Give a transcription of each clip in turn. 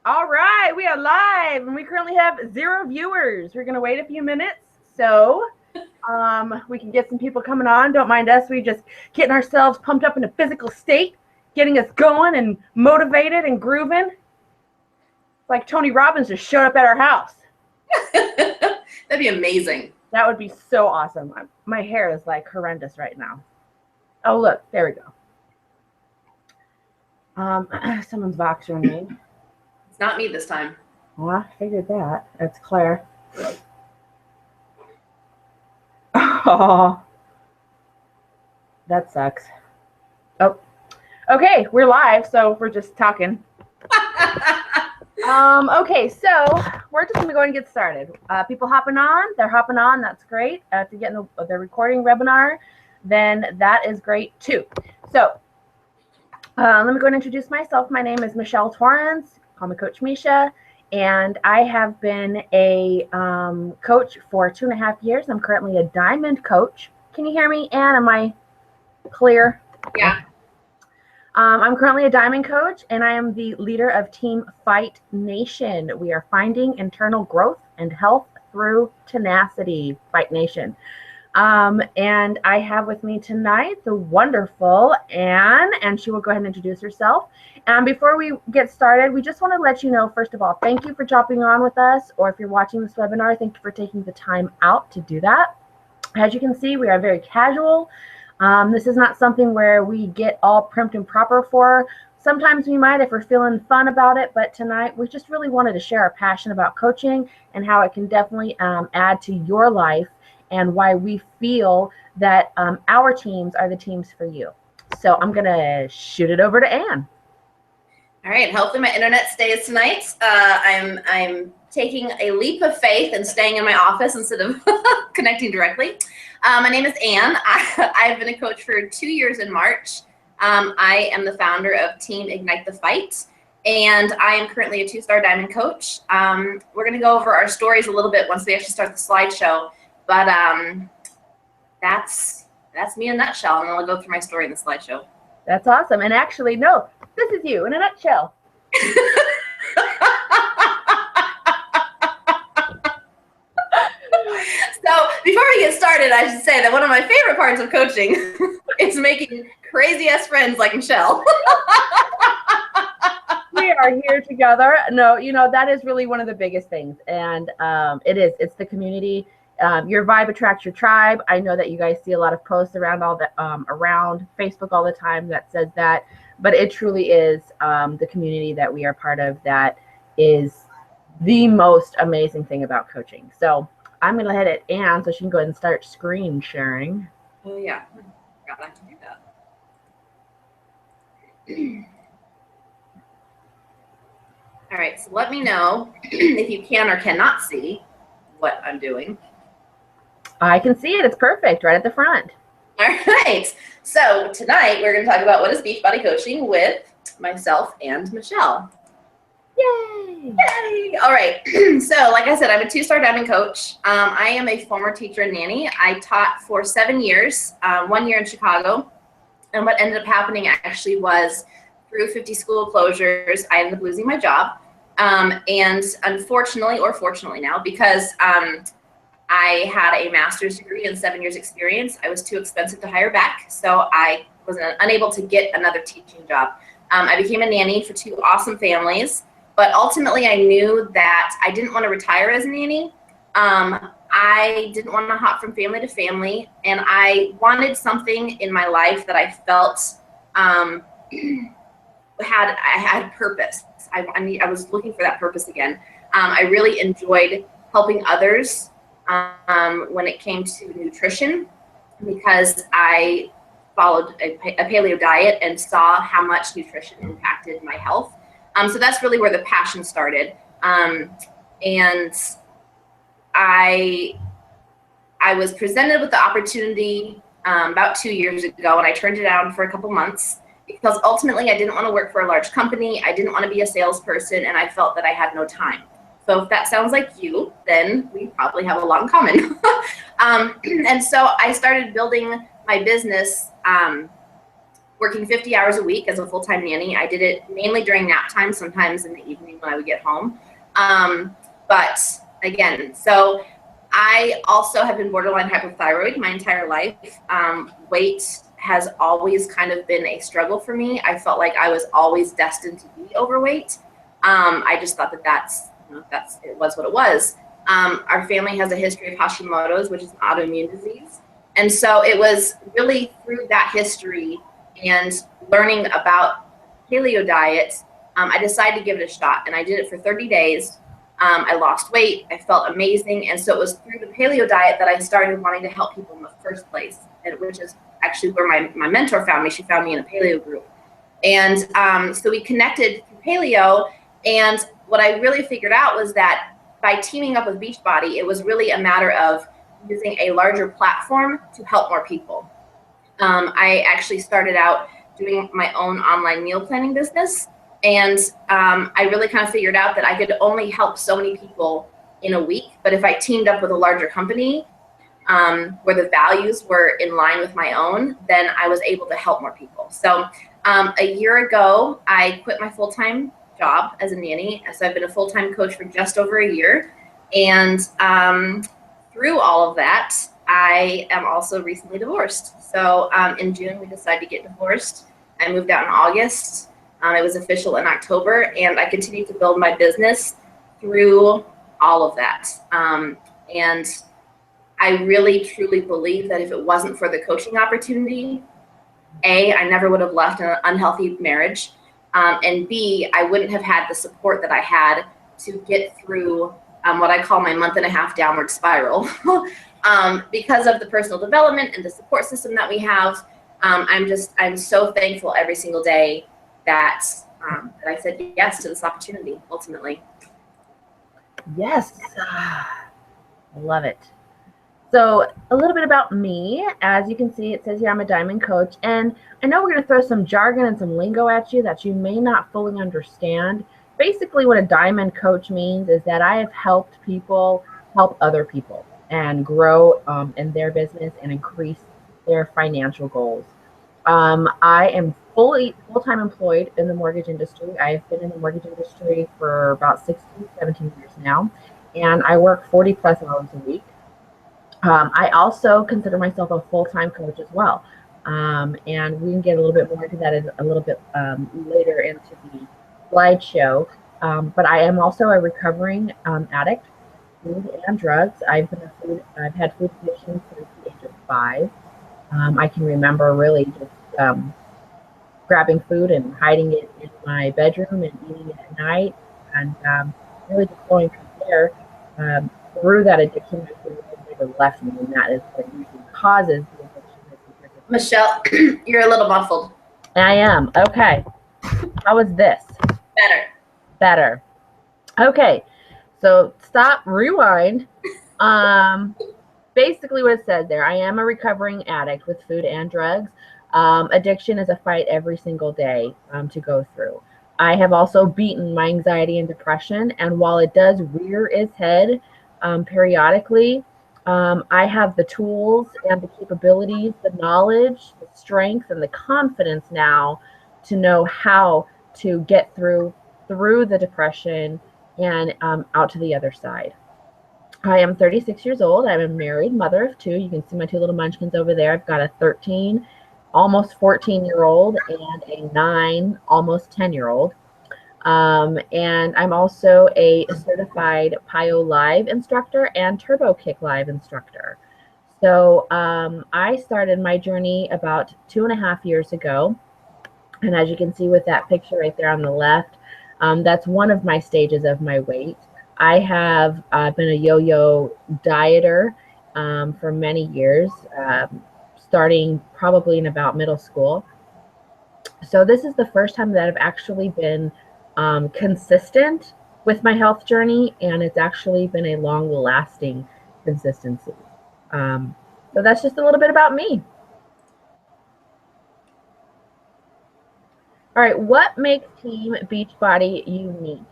All right, we are live and we currently have 0 viewers. We're going to wait a few minutes so we can get some people coming on. Don't mind us. We just getting ourselves pumped up in a physical state, getting us going and motivated and grooving. Like Tony Robbins just showed up at our house. That'd be amazing. That would be so awesome. My hair is like horrendous right now. Oh, look, there we go. Someone's boxing me. It's not me this time. Well, I figured that. It's Claire. Oh, that sucks. Oh, okay, we're live, so we're just talking. Okay, so we're just gonna go ahead and get started. People hopping on, they're hopping on. That's great. If you get in the recording webinar, then that is great too. So let me go and introduce myself. My name is Michelle Torrance. Call me Coach Misha, and I have been a coach for 2.5 years. I'm currently a diamond coach. Can you hear me, Ann? Am I clear? Yeah. I'm currently a diamond coach, and I am the leader of Team Fight Nation. We are finding internal growth and health through tenacity. Fight Nation. And I have with me tonight the wonderful Ann, and she will go ahead and introduce herself. And before we get started, we just want to let you know, first of all, thank you for jumping on with us, or if you're watching this webinar, thank you for taking the time out to do that. As you can see, we are very casual. This is not something where we get all primed and proper for. Sometimes we might if we're feeling fun about it, but tonight we just really wanted to share our passion about coaching and how it can definitely add to your life and why we feel that our teams are the teams for you. So I'm going to shoot it over to Ann. All right, hopefully my internet stays tonight. I'm taking a leap of faith and staying in my office instead of connecting directly. My name is Ann. I've been a coach for 2 years in March. I am the founder of Team Ignite the Fight, and I am currently a 2-star diamond coach. We're going to go over our stories a little bit once we actually start the slideshow, but that's me in a nutshell, and then I'll go through my story in the slideshow. That's awesome. And actually, no, this is you in a nutshell. So before we get started, I should say that one of my favorite parts of coaching is making crazy-ass friends like Michelle. We are here together. No, you know, that is really one of the biggest things. And it's the community. Your vibe attracts your tribe. I know that you guys see a lot of posts around around Facebook all the time that says that, but it truly is the community that we are part of that is the most amazing thing about coaching. So I'm going to head at Ann so she can go ahead and start screen sharing. Oh, yeah. I forgot to do that. All right, so let me know if you can or cannot see what I'm doing. I can see it. It's perfect right at the front. All right. So tonight we're going to talk about what is Beachbody coaching with myself and Michelle. Yay! Yay! All right. So like I said, I'm a 2-star diamond coach. I am a former teacher and nanny. I taught for 7 years, 1 year in Chicago. And what ended up happening actually was through 50 school closures, I ended up losing my job. And unfortunately, or fortunately now, because I had a master's degree and 7 years experience, I was too expensive to hire back. So I was unable to get another teaching job. I became a nanny for 2 awesome families. But ultimately, I knew that I didn't want to retire as a nanny. I didn't want to hop from family to family, and I wanted something in my life that I felt had purpose. I was looking for that purpose again. I really enjoyed helping others when it came to nutrition because I followed a paleo diet and saw how much nutrition impacted my health. So that's really where the passion started. And I was presented with the opportunity about 2 years ago, and I turned it down for a couple months because ultimately I didn't want to work for a large company. I didn't want to be a salesperson, and I felt that I had no time. So if that sounds like you, then we probably have a lot in common. And so I started building my business working 50 hours a week as a full-time nanny. I did it mainly during nap time, sometimes in the evening when I would get home. But again, so I also have been borderline hypothyroid my entire life. Weight has always kind of been a struggle for me. I felt like I was always destined to be overweight. I just thought that it was what it was. Our family has a history of Hashimoto's, which is an autoimmune disease. And so it was really through that history and learning about paleo diet, I decided to give it a shot, and I did it for 30 days. I lost weight. I felt amazing. And so it was through the paleo diet that I started wanting to help people in the first place, which is actually where my mentor found me. She found me in a paleo group. And so we connected through paleo. And what I really figured out was that by teaming up with Beachbody, it was really a matter of using a larger platform to help more people. I actually started out doing my own online meal planning business. And I really kind of figured out that I could only help so many people in a week. But if I teamed up with a larger company where the values were in line with my own, then I was able to help more people. So a year ago, I quit my full-time job as a nanny. So I've been a full-time coach for just over a year. And through all of that, I am also recently divorced. So in June, we decided to get divorced. I moved out in August. It was official in October, and I continued to build my business through all of that. And I really, truly believe that if it wasn't for the coaching opportunity, A, I never would have left an unhealthy marriage, and B, I wouldn't have had the support that I had to get through what I call my month-and-a-half downward spiral. Because of the personal development and the support system that we have, I'm so thankful every single day that I said yes to this opportunity, ultimately. Yes, I love it. So a little bit about me. As you can see, it says here I'm a diamond coach, and I know we're going to throw some jargon and some lingo at you that you may not fully understand. Basically, what a diamond coach means is that I have helped people help other people and grow in their business and increase their financial goals. I am full-time employed in the mortgage industry. I've been in the mortgage industry for about 16, 17 years now, and I work 40 plus hours a week. I also consider myself a full-time coach as well. And we can get a little bit more into that a little bit later into the slideshow. But I am also a recovering addict, food and drugs. I've had food addiction since the age of 5. I can remember really just grabbing food and hiding it in my bedroom and eating it at night, and really just going from there through that addiction. My food never left me, and that is what usually causes the addiction. Michelle, you're a little muffled. I am. Okay. How is this? Better. Okay. So stop, rewind. Basically what it says there, I am a recovering addict with food and drugs. Addiction is a fight every single day to go through. I have also beaten my anxiety and depression, and while it does rear its head periodically, I have the tools and the capabilities, the knowledge, the strength, and the confidence now to know how to get through the depression and out to the other side. I am 36 years old. I'm a married mother of 2. You can see my 2 little munchkins over there. I've got a 13, almost 14-year-old, and a 9, almost 10-year-old. And I'm also a certified PIO Live instructor and Turbo Kick Live instructor. So I started my journey about 2.5 years ago. And as you can see with that picture right there on the left, that's one of my stages of my weight. I have been a yo-yo dieter for many years, starting probably in about middle school. So this is the first time that I've actually been consistent with my health journey, and it's actually been a long-lasting consistency. So that's just a little bit about me. All right, what makes Team Beachbody unique?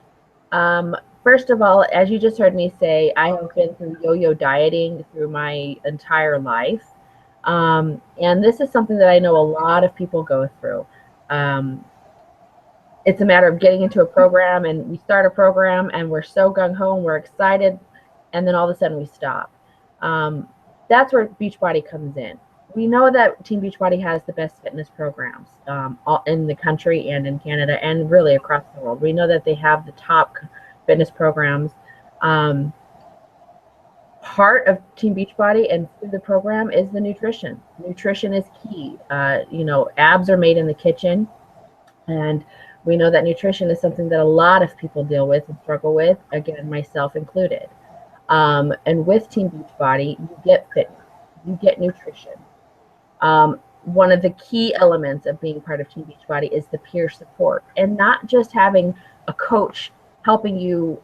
First of all, as you just heard me say, I have been through yo-yo dieting through my entire life. And this is something that I know a lot of people go through. It's a matter of getting into a program, and we start a program and we're so gung-ho and we're excited, and then all of a sudden we stop. That's where Beachbody comes in. We know that Team Beachbody has the best fitness programs in the country and in Canada and really across the world. We know that they have the top fitness programs. Part of Team Beachbody and the program is the nutrition. Nutrition is key. Abs are made in the kitchen, and we know that nutrition is something that a lot of people deal with and struggle with, again, myself included. And with Team Beachbody, you get fitness, you get nutrition. One of the key elements of being part of Team Beachbody is the peer support, and not just having a coach helping you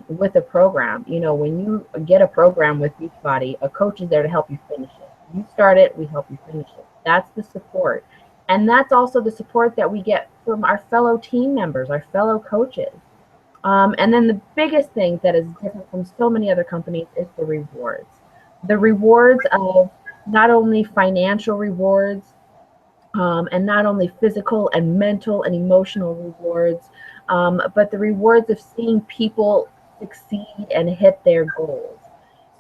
with a program. When you get a program with Beachbody, a coach is there to help you finish it. You start it, we help you finish it. That's the support. And that's also the support that we get from our fellow team members, our fellow coaches. And then the biggest thing that is different from so many other companies is the rewards. The rewards of not only financial rewards, and not only physical and mental and emotional rewards, but the rewards of seeing people succeed and hit their goals.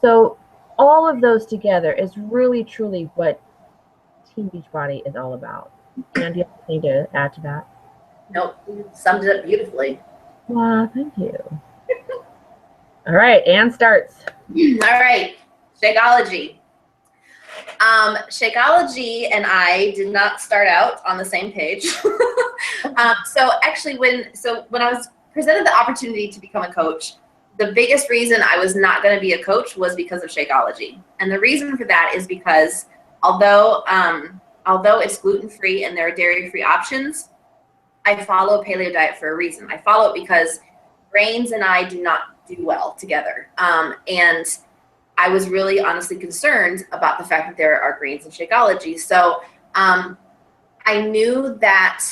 So all of those together is really, truly what Team Beachbody is all about. And do you have anything to add to that? Nope, you summed it up beautifully. Wow, thank you. All right, Ann starts. All right, Shakeology. Shakeology and I did not start out on the same page. So actually, when I was presented the opportunity to become a coach, the biggest reason I was not going to be a coach was because of Shakeology. And the reason for that is because although it's gluten-free and there are dairy-free options, I follow a paleo diet for a reason. I follow it because grains and I do not do well together. And I was really honestly concerned about the fact that there are grains in Shakeology. So I knew that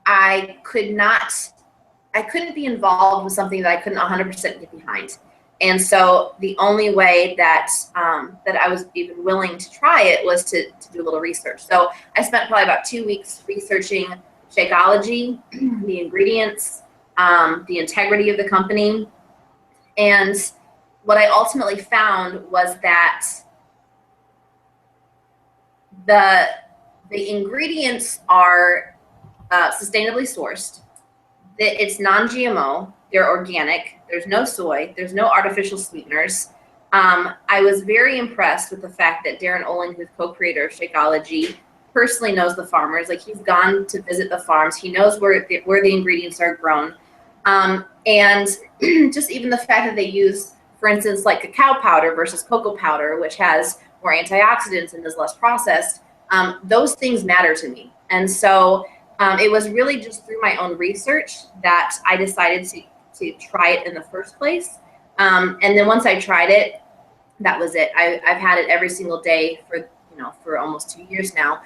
I couldn't be involved with something that I couldn't 100% get behind. And so the only way that I was even willing to try it was to do a little research. So I spent probably about 2 weeks researching Shakeology, the ingredients, the integrity of the company. And what I ultimately found was that the ingredients are sustainably sourced, that it's non-GMO, they're organic, there's no soy, there's no artificial sweeteners. I was very impressed with the fact that Darren Olin, who's co-creator of Shakeology, personally knows the farmers. Like, he's gone to visit the farms. He knows where the ingredients are grown. And just even the fact that they use, for instance, like cacao powder versus cocoa powder, which has more antioxidants and is less processed, those things matter to me. And so it was really just through my own research that I decided to try it in the first place. And then once I tried it, that was it. I've had it every single day for almost 2 years now.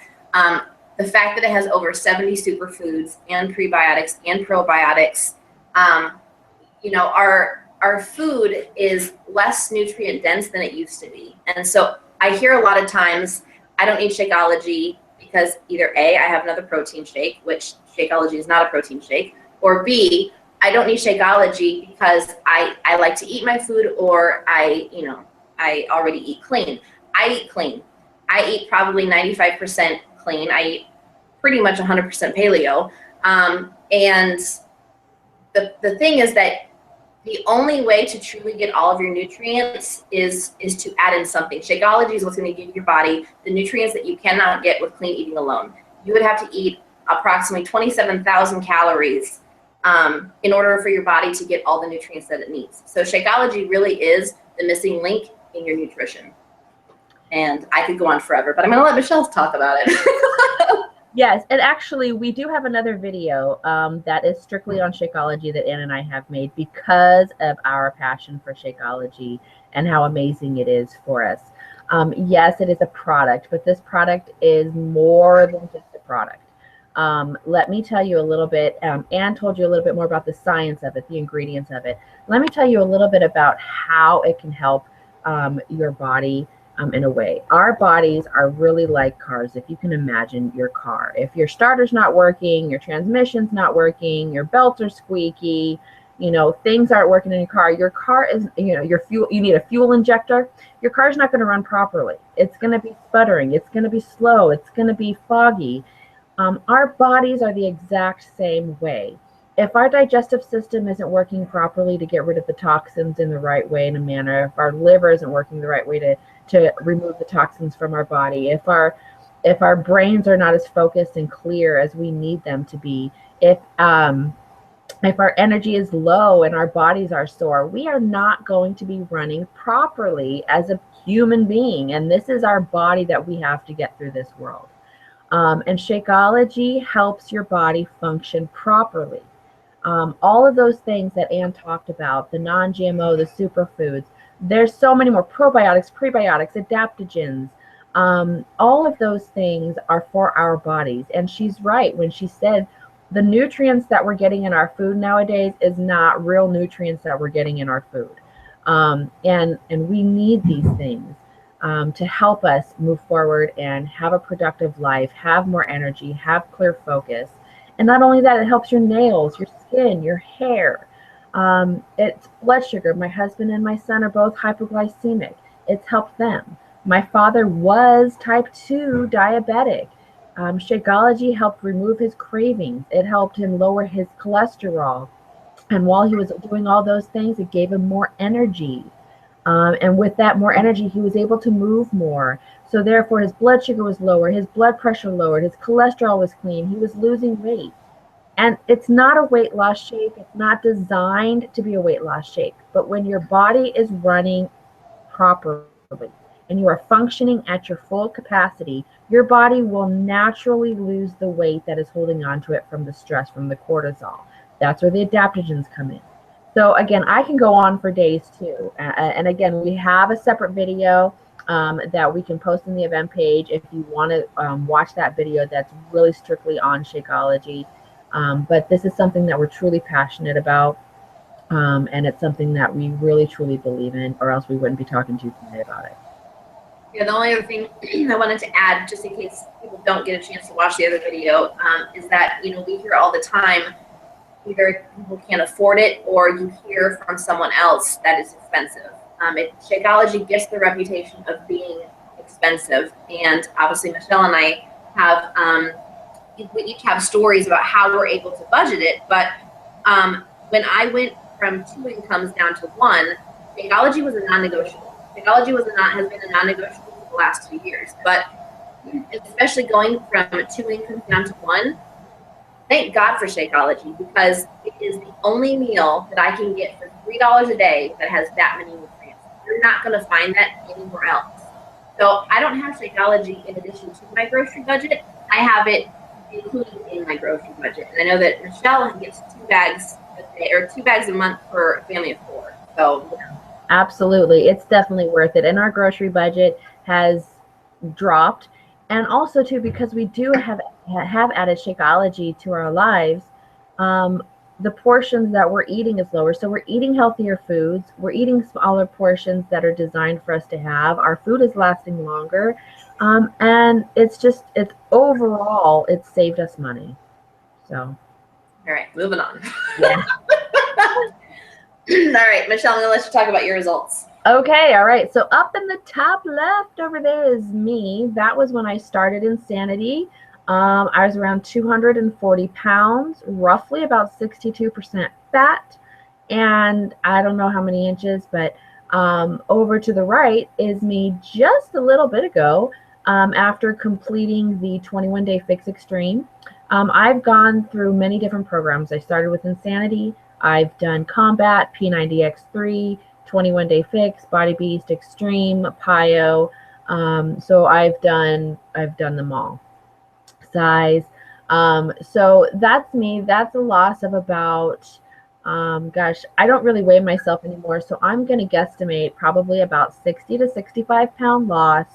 The fact that it has over 70 superfoods and prebiotics and probiotics, our food is less nutrient dense than it used to be. And so I hear a lot of times, I don't need Shakeology because either A, I have another protein shake, which Shakeology is not a protein shake, or B, I don't need Shakeology because I like to eat my food, or I already eat clean. I eat clean. I eat probably 95% clean. I eat pretty much 100% paleo. And the thing is that the only way to truly get all of your nutrients is to add in something. Shakeology is what's going to give your body the nutrients that you cannot get with clean eating alone. You would have to eat approximately 27,000 calories in order for your body to get all the nutrients that it needs. So Shakeology really is the missing link in your nutrition. And I could go on forever, but I'm going to let Michelle talk about it. Yes, and actually we do have another video that is strictly on Shakeology that Ann and I have made because of our passion for Shakeology and how amazing it is for us. Yes, it is a product, but this product is more than just a product. Let me tell you a little bit, Ann told you a little bit more about the science of it, the ingredients of it. Let me tell you a little bit about how it can help your body in a way. Our bodies are really like cars. If you can imagine your car, if your starter's not working, your transmission's not working, your belts are squeaky, you know, things aren't working in your car is, you know, your fuel, you need a fuel injector, your car's not going to run properly. It's going to be sputtering. It's going to be slow. It's going to be foggy. Our bodies are the exact same way. If our digestive system isn't working properly to get rid of the toxins in the right way, in a manner, if our liver isn't working the right way to remove the toxins from our body, if our brains are not as focused and clear as we need them to be, if our energy is low and our bodies are sore, we are not going to be running properly as a human being. And this is our body that we have to get through this world. And Shakeology helps your body function properly. All of those things that Anne talked about, the non-GMO, the superfoods, there's so many more, probiotics, prebiotics, adaptogens. All of those things are for our bodies. And she's right when she said the nutrients that we're getting in our food nowadays is not real nutrients that we're getting in our food. And we need these things to help us move forward and have a productive life, have more energy, have clear focus. And not only that, it helps your nails, your skin, your hair. It's blood sugar. My husband and my son are both hypoglycemic. It's helped them. My father was type 2 diabetic. Shakeology helped remove his cravings. It helped him lower his cholesterol. And while he was doing all those things, it gave him more energy. And with that more energy, he was able to move more. So therefore, his blood sugar was lower, his blood pressure lowered, his cholesterol was clean, he was losing weight. And it's not a weight loss shake. It's not designed to be a weight loss shake. But when your body is running properly and you are functioning at your full capacity, your body will naturally lose the weight that is holding on to it from the stress, from the cortisol. That's where the adaptogens come in. So again, I can go on for days too. And again, we have a separate video that we can post in the event page if you want to watch that video that's really strictly on Shakeology. But this is something that we're truly passionate about. And it's something that we really, truly believe in, or else we wouldn't be talking to you today about it. Yeah, the only other thing I wanted to add, just in case people don't get a chance to watch the other video, is that, you know, we hear all the time, either people can't afford it or you hear from someone else that it's expensive. Shakeology gets the reputation of being expensive, and obviously Michelle and I have, we each have stories about how we're able to budget it, but when I went from 2 incomes down to 1, Shakeology was a non-negotiable. Shakeology has been a non-negotiable for the last 2 years, but especially going from 2 incomes down to 1, thank God for Shakeology, because it is the only meal that I can get for $3 a day that has that many nutrients. You're not going to find that anywhere else. So I don't have Shakeology in addition to my grocery budget. I have it included in my grocery budget. And I know that Michelle gets 2 bags a day, or 2 bags a month for a family of 4. So absolutely, it's definitely worth it. And our grocery budget has dropped. And also too, because we do have added Shakeology to our lives, the portions that we're eating is lower. So we're eating healthier foods. We're eating smaller portions that are designed for us to have. Our food is lasting longer. And it's overall, it's saved us money. So. All right, moving on. Yeah. All right, Michelle, I'm going to let you talk about your results. Okay, all right. So up in the top left over there is me. That was when I started Insanity. I was around 240 pounds, roughly about 62% fat, and I don't know how many inches, but over to the right is me just a little bit ago after completing the 21-day Fix Extreme. I've gone through many different programs. I started with Insanity. I've done Combat, P90X3, 21-day Fix, Body Beast, Extreme, PIO. So I've done them all. Size. So that's me. That's a loss of about, gosh, I don't really weigh myself anymore. So I'm going to guesstimate probably about 60 to 65 pound loss.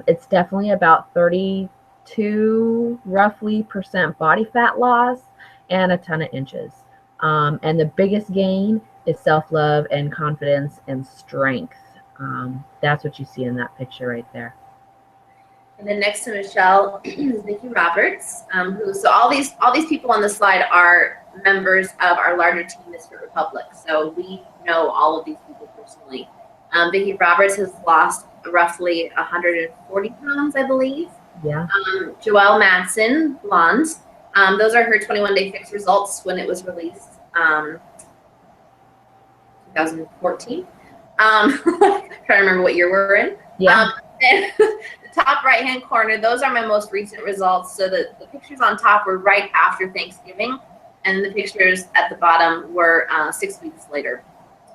It's definitely about 32 roughly % body fat loss and a ton of inches. And the biggest gain is self-love and confidence and strength. That's what you see in that picture right there. And then next to Michelle is Vicki Roberts, so all these people on the slide are members of our larger team, Miss Fit Republic. So we know all of these people personally. Vicki Roberts has lost roughly 140 pounds, I believe. Yeah. Joelle Madsen, blonde. Those are her 21-day fix results when it was released, 2014. Trying to remember what year we're in. Yeah. And the top right-hand corner, those are my most recent results. So the pictures on top were right after Thanksgiving, and the pictures at the bottom were 6 weeks later.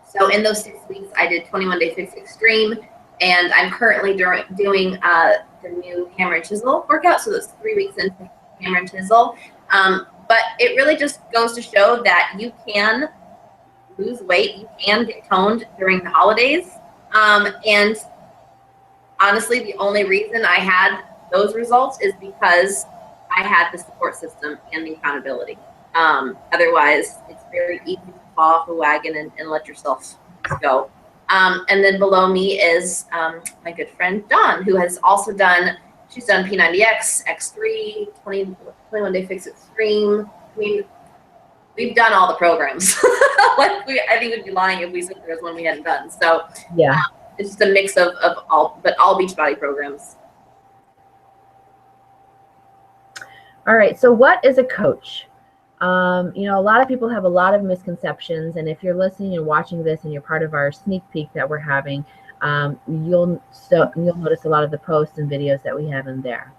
So in those 6 weeks, I did 21-day fix extreme, and I'm currently doing the new hammer and chisel workout. So that's 3 weeks into hammer and chisel. But it really just goes to show that you can lose weight, you can get toned during the holidays, and honestly, the only reason I had those results is because I had the support system and the accountability. Otherwise, it's very easy to fall off the wagon and let yourself go. And then below me is my good friend Dawn, who has also done, she's done P90X, X3, 21-day fix extreme. I mean, we've done all the programs. I think we'd be lying if we said there was one we hadn't done. So yeah. It's just a mix of all Beachbody programs. All right. So what is a coach? A lot of people have a lot of misconceptions, and if you're listening and watching this and you're part of our sneak peek that we're having, you'll notice a lot of the posts and videos that we have in there.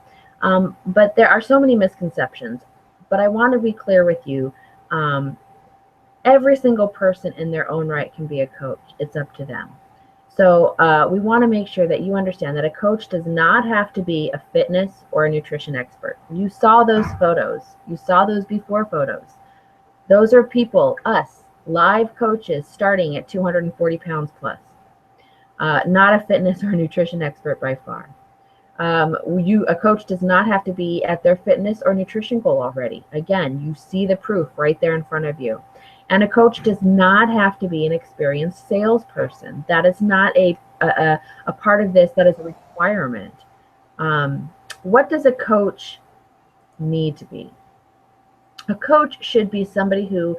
But there are so many misconceptions. But I want to be clear with you. Every single person in their own right can be a coach. It's up to them. So we want to make sure that you understand that a coach does not have to be a fitness or a nutrition expert. You saw those photos. You saw those before photos. Those are people, us, live coaches starting at 240 pounds plus. Not a fitness or a nutrition expert by far. A coach does not have to be at their fitness or nutrition goal already. Again, you see the proof right there in front of you. And a coach does not have to be an experienced salesperson. That is not a part of this. That is a requirement. What does a coach need to be? A coach should be somebody who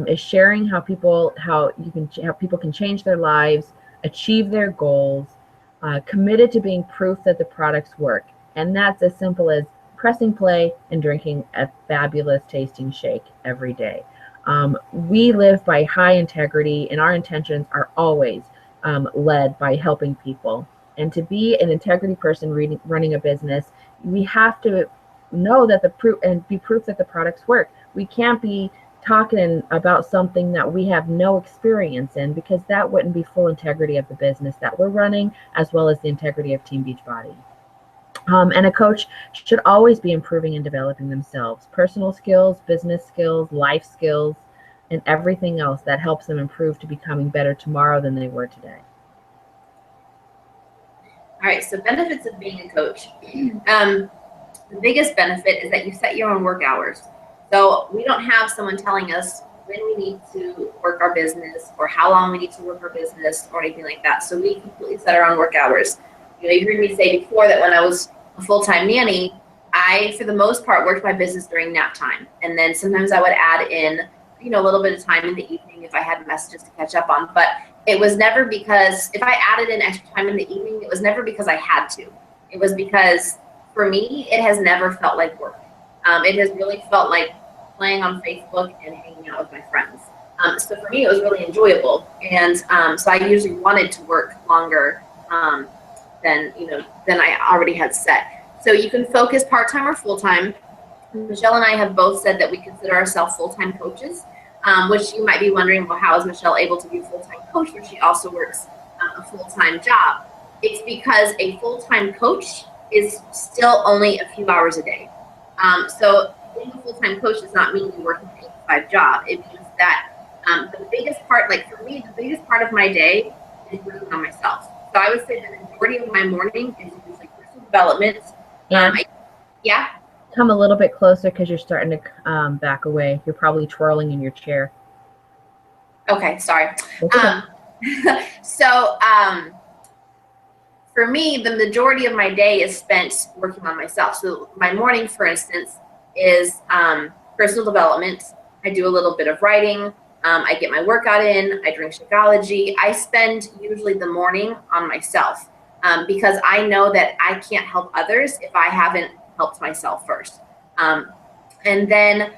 is sharing how people can change their lives, achieve their goals, committed to being proof that the products work. And that's as simple as pressing play and drinking a fabulous tasting shake every day. We live by high integrity, and our intentions are always led by helping people. And to be an integrity person running a business, we have to know that be proof that the products work. We can't be talking about something that we have no experience in, because that wouldn't be full integrity of the business that we're running, as well as the integrity of Team Beachbody. And a coach should always be improving and developing themselves, personal skills, business skills, life skills, and everything else that helps them improve to becoming better tomorrow than they were today. All right, so benefits of being a coach. The biggest benefit is that you set your own work hours. So we don't have someone telling us when we need to work our business or how long we need to work our business or anything like that. So we completely set our own work hours. You heard me say before that when I was a full-time nanny, I, for the most part, worked my business during nap time. And then sometimes I would add in, a little bit of time in the evening if I had messages to catch up on. But it was never because, if I added in extra time in the evening, it was never because I had to. It was because, for me, it has never felt like work. It has really felt like playing on Facebook and hanging out with my friends. So for me, it was really enjoyable. And so I usually wanted to work longer than I already had set. So you can focus part-time or full-time. Michelle and I have both said that we consider ourselves full-time coaches, which you might be wondering, well, how is Michelle able to be a full-time coach where she also works a full-time job? It's because a full-time coach is still only a few hours a day. So being a full-time coach does not mean you work an 8-to-5 job. It means that the biggest part, like for me, the biggest part of my day is working on myself. So I would say the majority of my morning is usually personal development. Yeah. Come a little bit closer because you're starting to back away. You're probably twirling in your chair. Okay, sorry. for me, the majority of my day is spent working on myself. So my morning, for instance, is personal development. I do a little bit of writing. I get my workout in. I drink Shakeology. I spend usually the morning on myself because I know that I can't help others if I haven't helped myself first. And then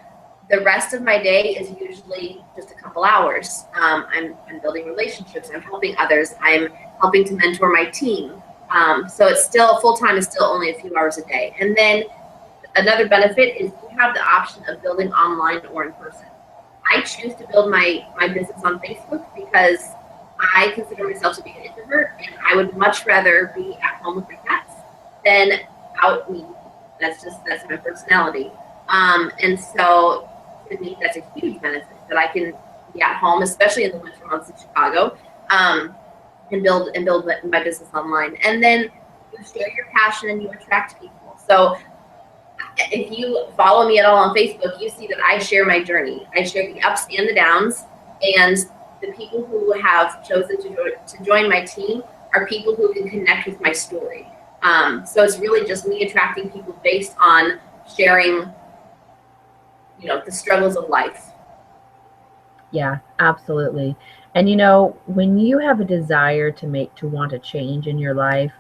the rest of my day is usually just a couple hours. I'm building relationships. I'm helping others. I'm helping to mentor my team. So it's still, full-time is still only a few hours a day. And then another benefit is you have the option of building online or in person. I choose to build my business on Facebook because I consider myself to be an introvert, and I would much rather be at home with my cats than out me. That's my personality. And so to me, that's a huge benefit that I can be at home, especially in the winter months in Chicago, and build my business online. And then you share your passion and you attract people. So if you follow me at all on Facebook, you see that I share my journey. I share the ups and the downs, and the people who have chosen to join my team are people who can connect with my story. So it's really just me attracting people based on sharing, the struggles of life. Yeah, absolutely. And when you have a desire to want a change in your life,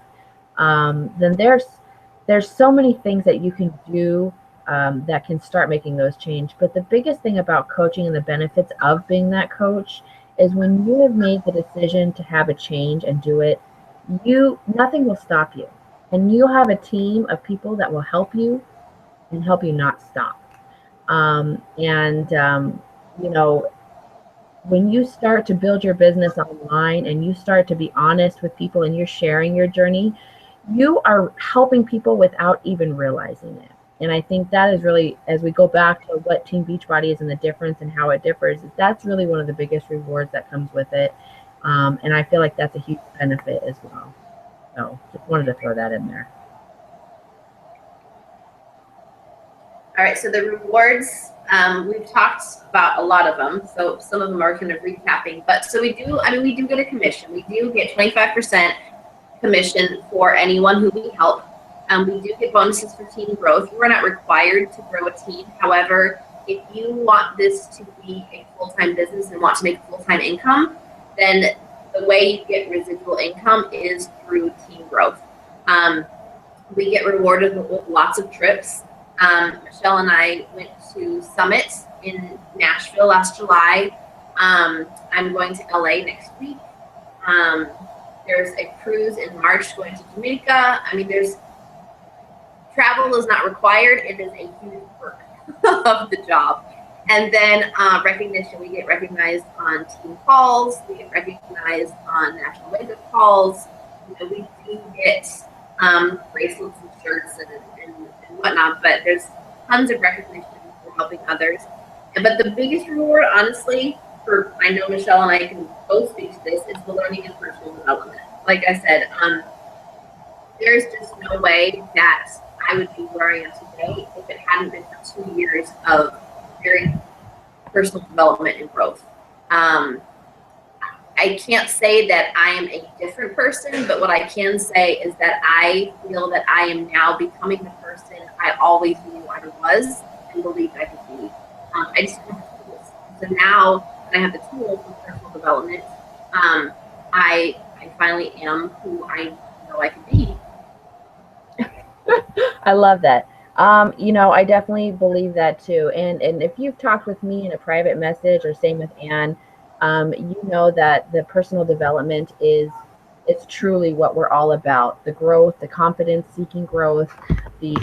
then there's so many things that you can do that can start making those change. But the biggest thing about coaching and the benefits of being that coach is when you have made the decision to have a change and do it, nothing will stop you. And you'll have a team of people that will help you and help you not stop. When you start to build your business online and you start to be honest with people and you're sharing your journey, you are helping people without even realizing it. And I think that is really, as we go back to what Team Beachbody is and the difference and how it differs, that's really one of the biggest rewards that comes with it. And I feel like that's a huge benefit as well. So just wanted to throw that in there. All right, so the rewards, we've talked about a lot of them. So some of them are kind of recapping, but so we do get a commission. We do get 25% commission for anyone who we help. We do get bonuses for team growth. We're not required to grow a team. However, if you want this to be a full-time business and want to make full-time income, then the way you get residual income is through team growth. We get rewarded with lots of trips. Michelle and I went to Summit in Nashville last July. I'm going to LA next week. There's a cruise in March going to Jamaica. Travel is not required. It is a huge perk of the job. And then recognition, we get recognized on team calls. We get recognized on national wake-up calls. We do get bracelets and shirts and whatnot, but there's tons of recognition for helping others. But the biggest reward, honestly, I know Michelle and I can both speak to this, is the learning and personal development. Like I said, there's just no way that I would be where I am today if it hadn't been for 2 years of very personal development and growth. I can't say that I am a different person, but what I can say is that I feel that I am now becoming the person I always knew I was and believed I could be. I just don't have the tools. So now that I have the tools for personal development, I finally am who I know I can be. I love that. I definitely believe that too. And if you've talked with me in a private message, or same with Ann, you know that the personal development it's truly what we're all about. The growth, the confidence seeking growth, the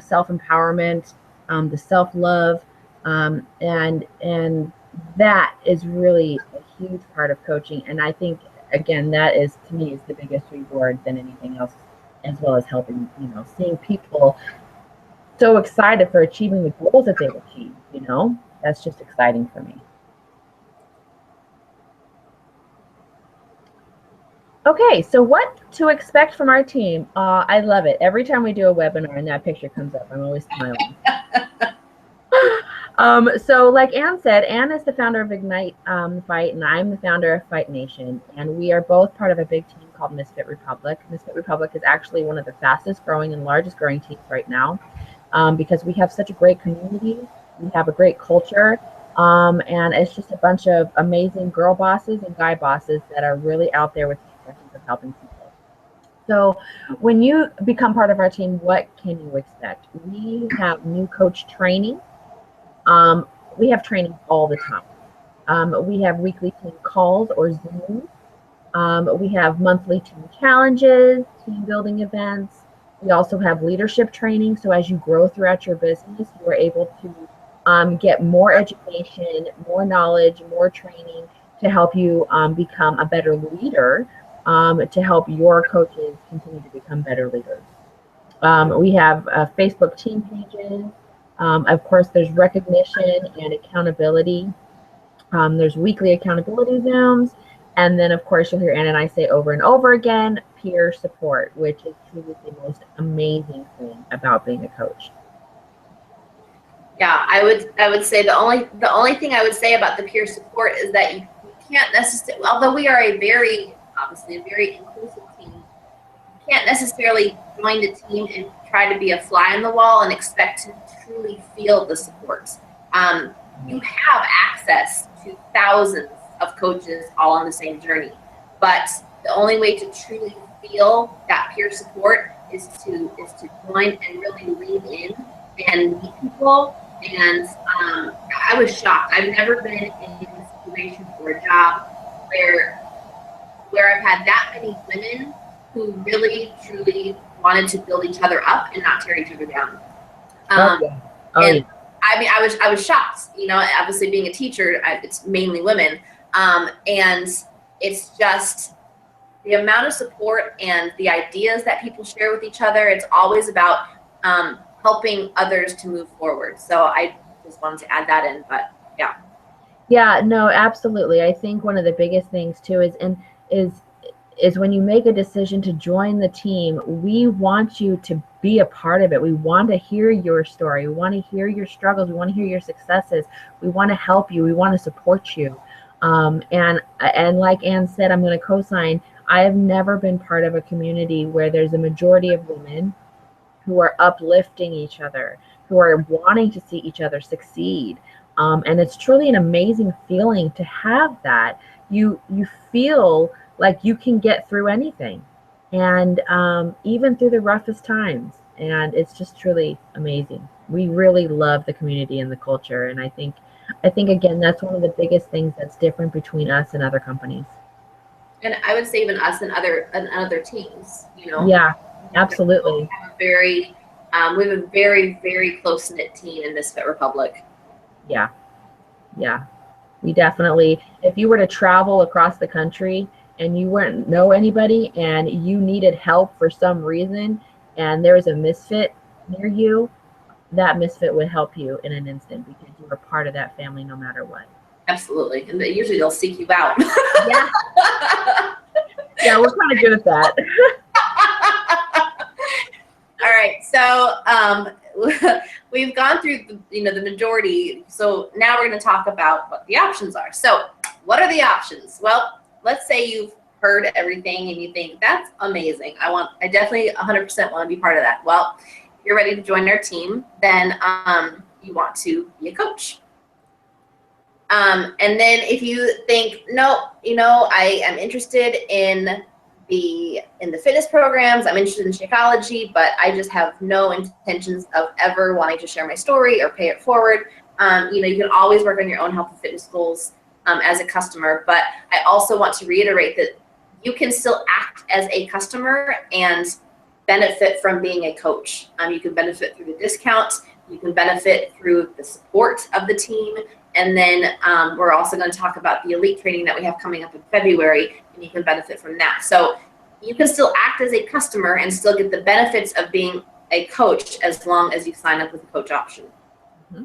self-empowerment, the self-love, and that is really a huge part of coaching. And I think, again, that is, to me, is the biggest reward than anything else, as well as helping, seeing people so excited for achieving the goals that they've achieved, that's just exciting for me. Okay, so what to expect from our team? I love it. Every time we do a webinar and that picture comes up, I'm always smiling. So like Anne said, Anne is the founder of Ignite Fight, and I'm the founder of Fight Nation. And we are both part of a big team called Misfit Republic. Misfit Republic is actually one of the fastest growing and largest growing teams right now, because we have such a great community. We have a great culture. And it's just a bunch of amazing girl bosses and guy bosses that are really out there with the intentions of helping people. So when you become part of our team, what can you expect? We have new coach training. We have training all the time. We have weekly team calls or Zooms. We have monthly team challenges, team building events. We also have leadership training. So as you grow throughout your business, you are able to get more education, more knowledge, more training to help you become a better leader, to help your coaches continue to become better leaders. We have Facebook team pages. Of course, there's recognition and accountability. There's weekly accountability Zooms. And then, of course, you'll hear Ann and I say over and over again, peer support, which is truly the most amazing thing about being a coach. Yeah, I would say the only thing I would say about the peer support is that you can't necessarily, although we are obviously a very inclusive team, you can't necessarily join the team and try to be a fly on the wall and expect to truly feel the support. You have access to thousands of coaches all on the same journey, but the only way to truly feel that peer support is to join and really lean in and meet people. And I was shocked. I've never been in a situation for a job where I've had that many women who really truly wanted to build each other up and not tear each other down. And I mean, I was shocked. You know, obviously being a teacher, it's mainly women, and it's just the amount of support and the ideas that people share with each other. It's always about helping others to move forward. So I just wanted to add that in, but yeah. Yeah, no, absolutely. I think one of the biggest things too is when you make a decision to join the team, we want you to be a part of it. We want to hear your story. We want to hear your struggles. We want to hear your successes. We want to help you. We want to support you. And like Ann said, I'm going to co-sign. I have never been part of a community where there's a majority of women who are uplifting each other, who are wanting to see each other succeed. And it's truly an amazing feeling to have that. You feel like you can get through anything, and even through the roughest times. And it's just truly amazing. We really love the community and the culture. And I think again, that's one of the biggest things that's different between us and other companies. And I would say even us and other teams, you know. Yeah, absolutely. We have a very, very close-knit team in Misfit Republic. Yeah. We definitely, if you were to travel across the country and you wouldn't know anybody and you needed help for some reason and there was a misfit near you, that misfit would help you in an instant because you were part of that family no matter what. Absolutely. And usually they'll seek you out. Yeah. Yeah, we're kind of good at that. All right. So we've gone through the majority. So now we're going to talk about what the options are. So what are the options? Well, let's say you've heard everything and you think that's amazing. I definitely 100% want to be part of that. Well, if you're ready to join our team, then you want to be a coach. And then if you think, no, I am interested in the fitness programs, I'm interested in Shakeology, but I just have no intentions of ever wanting to share my story or pay it forward. You can always work on your own health and fitness goals as a customer. But I also want to reiterate that you can still act as a customer and benefit from being a coach. You can benefit through the discount. You can benefit through the support of the team. And then we're also going to talk about the elite training that we have coming up in February, and you can benefit from that. So you can still act as a customer and still get the benefits of being a coach as long as you sign up with the coach option. Mm-hmm.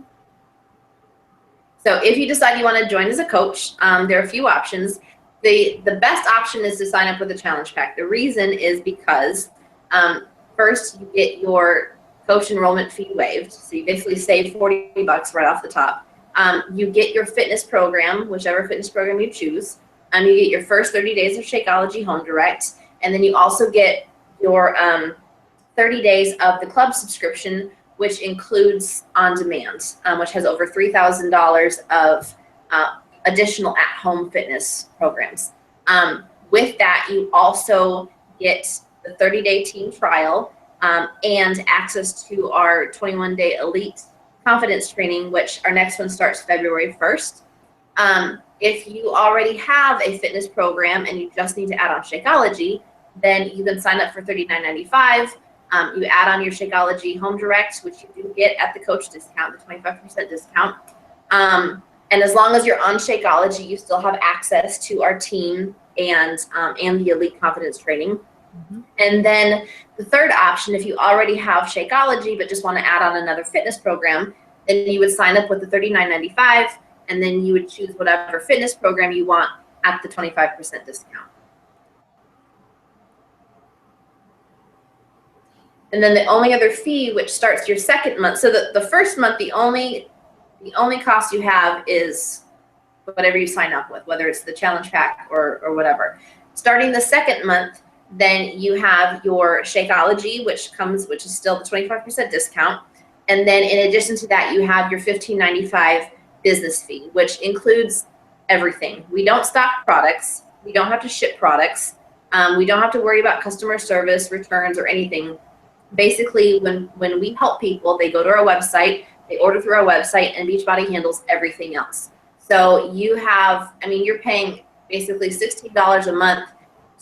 So if you decide you want to join as a coach, there are a few options. The best option is to sign up with a challenge pack. The reason is because first you get your coach enrollment fee waived. So you basically save $40 right off the top. You get your fitness program, whichever fitness program you choose. You get your first 30 days of Shakeology Home Direct, and then you also get your 30 days of the club subscription, which includes On Demand, which has over $3,000 of additional at-home fitness programs. With that, you also get the 30-day team trial and access to our 21-day elite confidence training, which our next one starts February 1st. If you already have a fitness program and you just need to add on Shakeology, then you can sign up for $39.95. You add on your Shakeology Home Direct, which you do get at the coach discount, the 25% discount. And as long as you're on Shakeology, you still have access to our team and the elite confidence training. Mm-hmm. And then the third option, if you already have Shakeology but just want to add on another fitness program, then you would sign up with the $39.95, and then you would choose whatever fitness program you want at the 25% discount. And then the only other fee, which starts your second month, so the first month, the only cost you have is whatever you sign up with, whether it's the challenge pack or whatever. Starting the second month, then you have your Shakeology, which is still the 25% discount. And then in addition to that, you have your $15.95 business fee, which includes everything. We don't stock products. We don't have to ship products. We don't have to worry about customer service, returns, or anything. Basically, when we help people, they go to our website, they order through our website, and Beachbody handles everything else. So you're paying basically $16 a month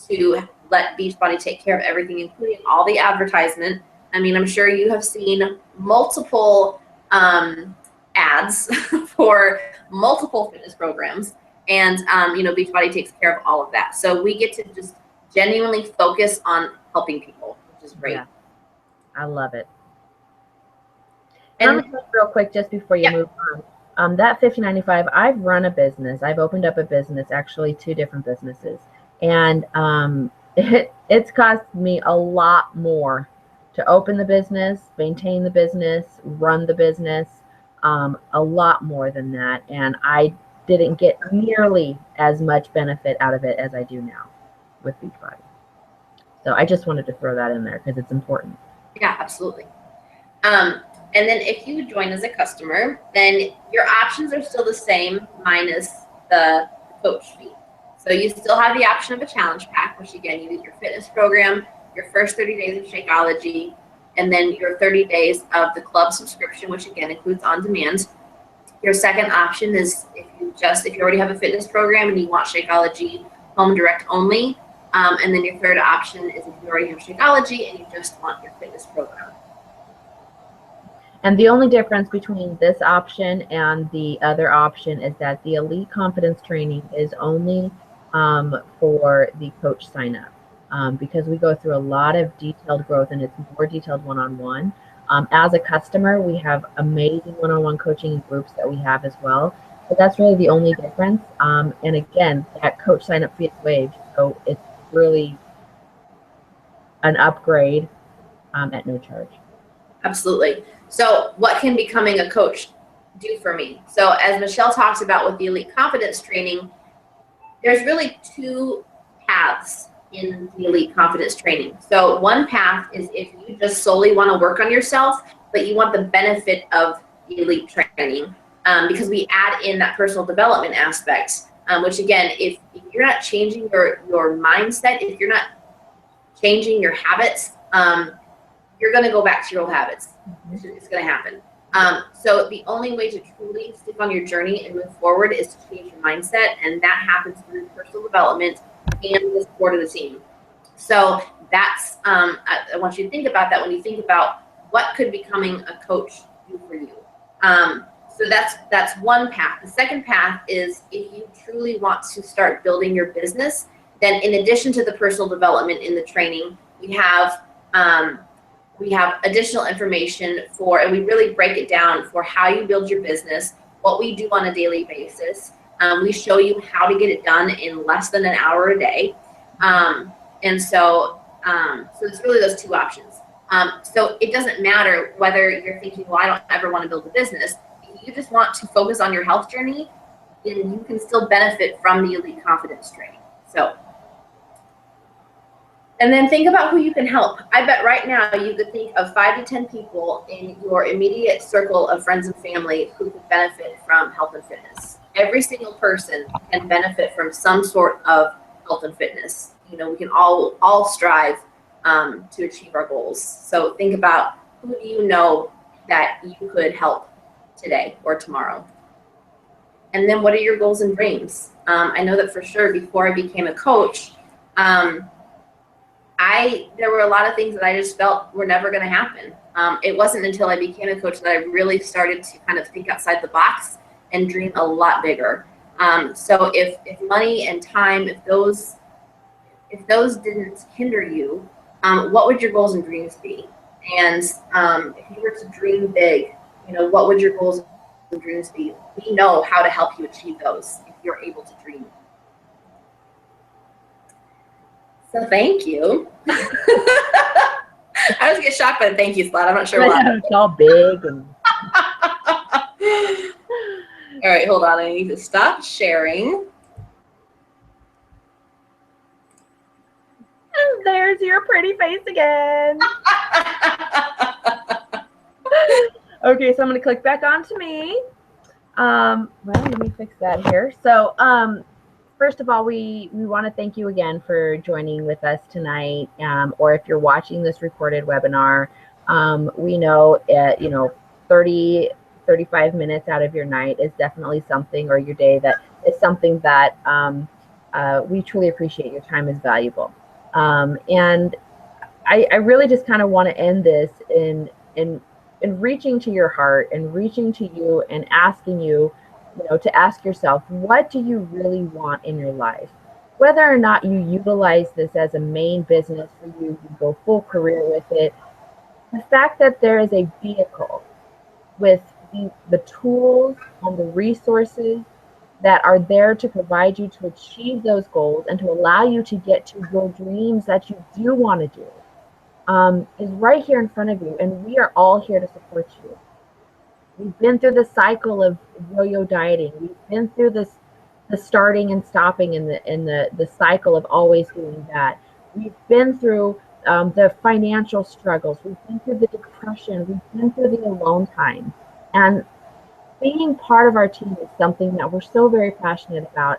to let Beachbody take care of everything, including all the advertisement. I'm sure you have seen multiple ads for multiple fitness programs, and Beachbody takes care of all of that. So we get to just genuinely focus on helping people, which is great. Yeah. I love it. And I'm gonna real quick just before you move on. That $15.95, I've run a business. I've opened up a business, actually 2 different businesses, and it's cost me a lot more to open the business, maintain the business, run the business, a lot more than that. And I didn't get nearly as much benefit out of it as I do now with Beachbody. So I just wanted to throw that in there because it's important. Yeah, absolutely. And then if you join as a customer, then your options are still the same minus the coach fee. So you still have the option of a challenge pack, which again, you get your fitness program, your first 30 days of Shakeology, and then your 30 days of the club subscription, which again includes On Demand. Your second option is if you already have a fitness program and you want Shakeology Home Direct only. And then your third option is if you already have Shakeology and you just want your fitness program. And the only difference between this option and the other option is that the elite confidence training is only for the coach sign up, because we go through a lot of detailed growth and it's more detailed one-on-one. As a customer, we have amazing one-on-one coaching groups that we have as well. So that's really the only difference. And again, that coach sign up fee is waived. So it's really an upgrade at no charge. Absolutely. So what can becoming a coach do for me? So as Michelle talks about with the elite confidence training, there's really 2 paths in the elite confidence training. So one path is if you just solely want to work on yourself, but you want the benefit of the elite training, because we add in that personal development aspect, which again, if you're not changing your mindset, if you're not changing your habits, you're going to go back to your old habits. It's going to happen. So the only way to truly stick on your journey and move forward is to change your mindset, and that happens through personal development and the support of the team. So that's I want you to think about that when you think about what could becoming a coach do for you. So that's one path. The second path is if you truly want to start building your business, then in addition to the personal development in the training, we have additional information and we really break it down for how you build your business, what we do on a daily basis. We show you how to get it done in less than an hour a day. So it's really those 2 options. So it doesn't matter whether you're thinking, well, I don't ever want to build a business, you just want to focus on your health journey, then you can still benefit from the Elite Confidence training. So, and then think about who you can help. I bet right now you could think of 5 to 10 people in your immediate circle of friends and family who could benefit from health and fitness. Every single person can benefit from some sort of health and fitness. You know, we can all strive to achieve our goals. So think about, who do you know that you could help today or tomorrow? And then what are your goals and dreams? I know that for sure before I became a coach, there were a lot of things that I just felt were never going to happen. It wasn't until I became a coach that I really started to kind of think outside the box and dream a lot bigger. So if money and time, if those didn't hinder you, what would your goals and dreams be? And if you were to dream big, you know, what would your goals and dreams be? We know how to help you achieve those if you're able to dream. So thank you. I always get shocked by the thank you slide. I'm not sure why. It's all big. And... All right, hold on. I need to stop sharing. And there's your pretty face again. Okay, so I'm going to click back onto me. Well, let me fix that here. So, first of all, we want to thank you again for joining with us tonight. Or if you're watching this recorded webinar, we know 30, 35 minutes out of your night is definitely something, or your day, that is something that we truly appreciate. Your time is valuable. And I really just kind of want to end this in reaching to your heart and reaching to you and asking you, to ask yourself, what do you really want in your life? Whether or not you utilize this as a main business for you, you go full career with it, the fact that there is a vehicle with the tools and the resources that are there to provide you to achieve those goals and to allow you to get to your dreams that you do want to do, is right here in front of you, and we are all here to support you. We've been through the cycle of yo-yo dieting. We've been through the starting and stopping in the cycle of always doing that. We've been through the financial struggles. We've been through the depression. We've been through the alone time. And being part of our team is something that we're so very passionate about.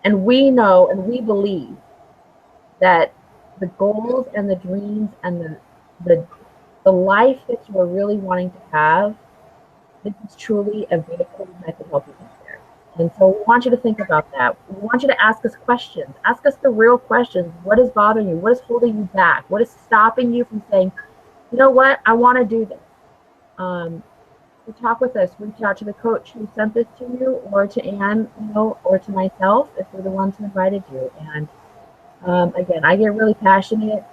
And we know and we believe that the goals and the dreams and the life that you are really wanting to have, this is truly a vehicle that can help you get there. And so we want you to think about that. We want you to ask us questions. Ask us the real questions. What is bothering you? What is holding you back? What is stopping you from saying, you know what, I want to do this? Talk with us. Reach out to the coach who sent this to you, or to Anne, or to myself if we're the ones who invited you. And again, I get really passionate.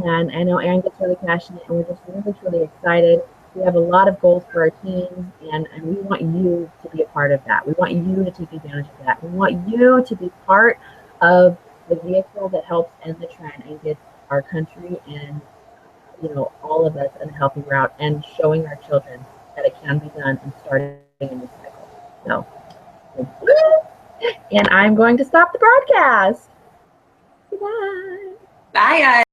And I know Aaron gets really passionate, and we're just really, truly excited. We have a lot of goals for our teams, and we want you to be a part of that. We want you to take advantage of that. We want you to be part of the vehicle that helps end the trend and get our country and all of us on a healthy route, and showing our children that it can be done and starting a new cycle. So, and I'm going to stop the broadcast. Goodbye. Bye, guys.